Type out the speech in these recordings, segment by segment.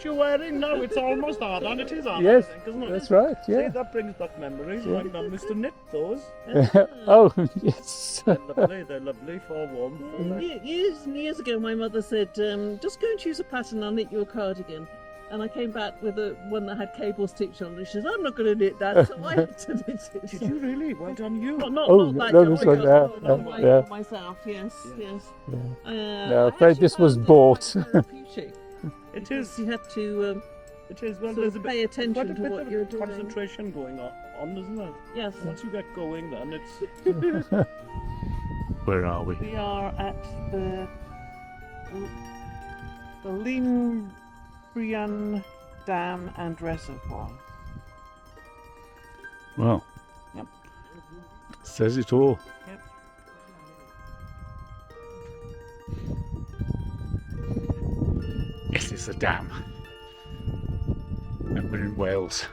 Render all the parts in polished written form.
you're wearing now, it's almost hard on. It is hard, Yes, I think, isn't it? that's right, See, yeah. that brings back memories. My mum used to knit those. Oh, yes. They're lovely for warmth. Years and years ago, my mother said, just go and choose a pattern, I'll knit you a cardigan. And I came back with one that had cable stitch on, and she said, I'm not going to knit that, so I had to knit it. Did you really? Well done, you. Not Oh, that no, job, it's like that. for myself, yes. No, afraid this was bought. It is. You have to It is. Well, sort there's of a pay bit, attention quite a to bit what of you're doing. concentration going on, isn't there? Yes. Once you get going, then it's. Where are we? We are at the Limbrian Dam and Reservoir. Well, Yep. says it all. Yep. Yes, it's a dam. And we're in Wales.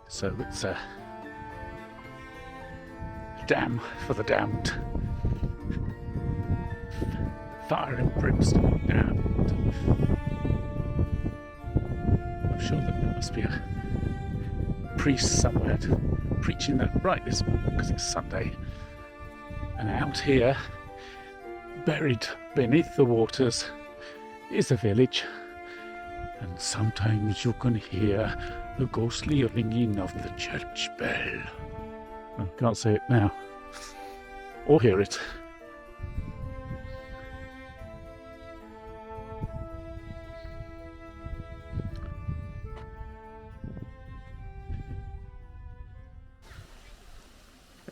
So it's a dam for the damned. Fire and brimstone damned. I'm sure that there must be a priest somewhere preaching that right this morning because it's Sunday. And out here, buried beneath the waters, is a village. And sometimes you can hear the ghostly ringing of the church bell. I can't say it now. Or hear it.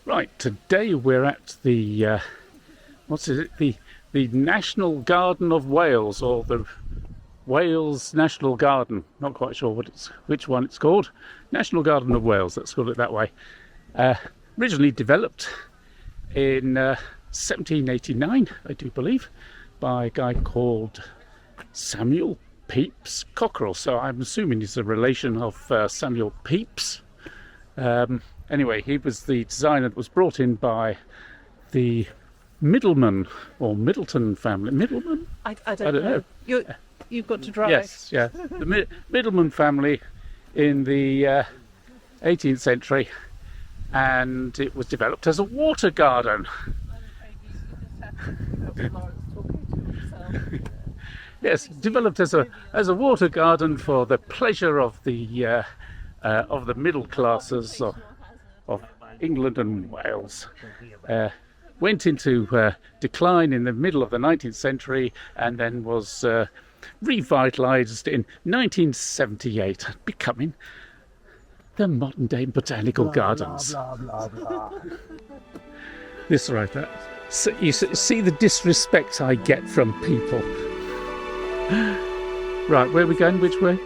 Right, today we're at the the National Garden of Wales, or the Wales National Garden. Not quite sure which one it's called. National Garden of Wales, let's call it that way. Originally developed in 1789, I do believe, by a guy called Samuel Pepys Cockerell. So I'm assuming he's a relation of Samuel Pepys. Anyway, he was the designer that was brought in by the Middleman or Middleton family. Middleman? I don't know. You've got to drive. Yes, yeah. The Middleman family in the 18th century, and it was developed as a water garden. Yes, developed as a water garden for the pleasure of the middle classes of England and Wales. Went into decline in the middle of the 19th century and then was revitalised in 1978, becoming the modern day botanical gardens. Blah, blah, blah, blah. This right there. So you see the disrespect I get from people. Right, where are we going? Which way?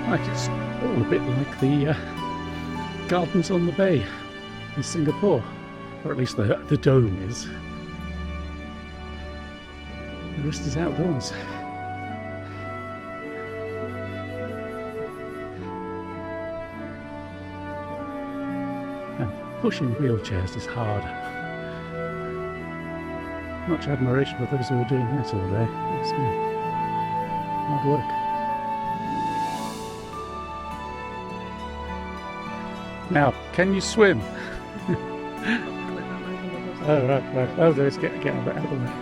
Right, it's all a bit like the gardens on the bay in Singapore, or at least the dome is. The rest is outdoors. And pushing wheelchairs is hard. Much admiration for those who are doing that all day. It's hard work. Now, can you swim? Oh, right. Oh, let's get out of the way.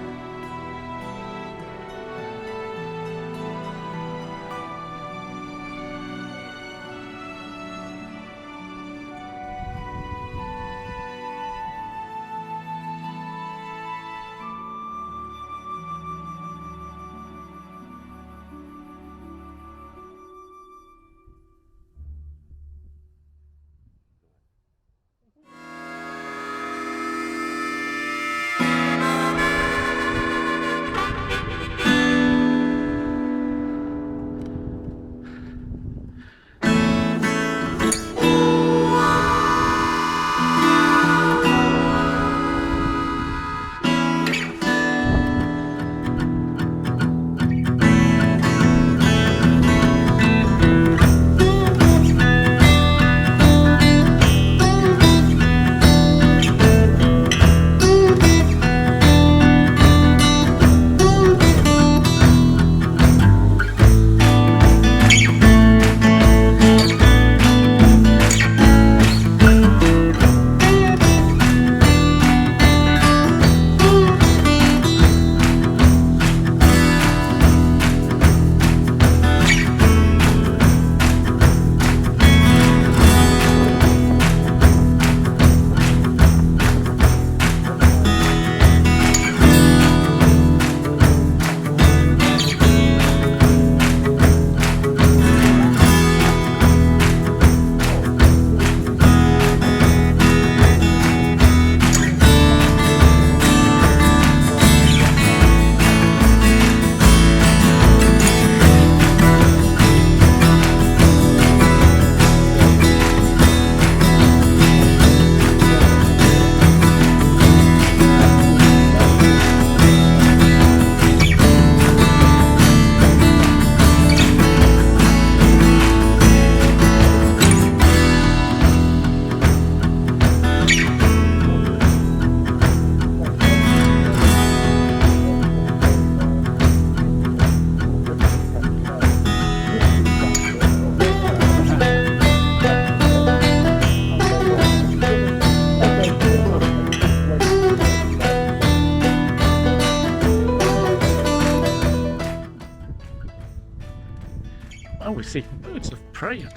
Oh, we see birds of prey and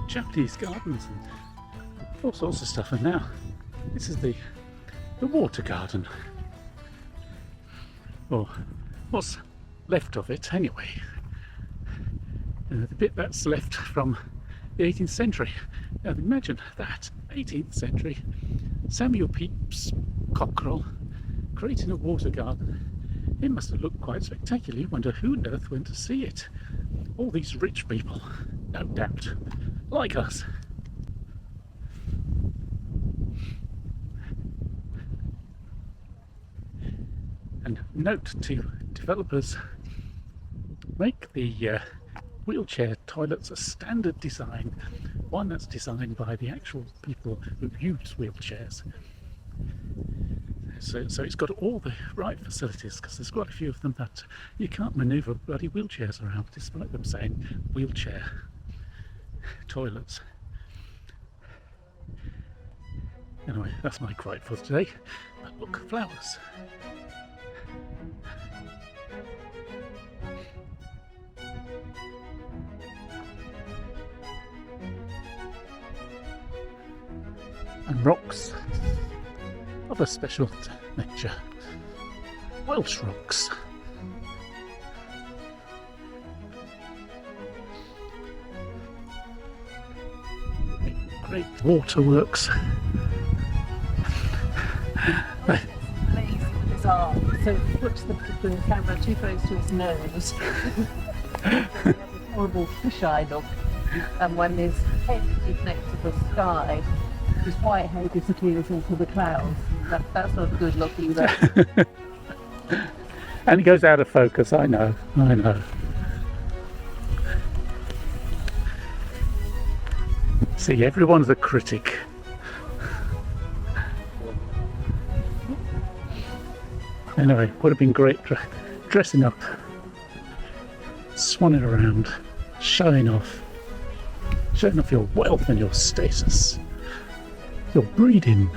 Japanese gardens and all sorts of stuff. And now this is the water garden, or what's left of it anyway. The bit that's left from the 18th century. Now imagine that, 18th century, Samuel Pepys Cockerell creating a water garden. It must have looked quite spectacular. You wonder who on earth went to see it. All these rich people, no doubt, like us. And note to developers, make the wheelchair toilets a standard design, one that's designed by the actual people who use wheelchairs. So it's got all the right facilities, because there's quite a few of them that you can't manoeuvre bloody wheelchairs around, despite them saying wheelchair toilets. Anyway, that's my gripe for today. But look, flowers. And rocks of a special nature. Welsh rocks. Great waterworks. Bizarre. So he puts the camera too close to his nose. He has a horrible fisheye look. And when his head is next to the sky, his white head disappears into the clouds. That's not a good look either. And he goes out of focus, I know. See, everyone's a critic. Anyway, would have been great dressing up, swanning around, showing off your wealth and your status, your breeding.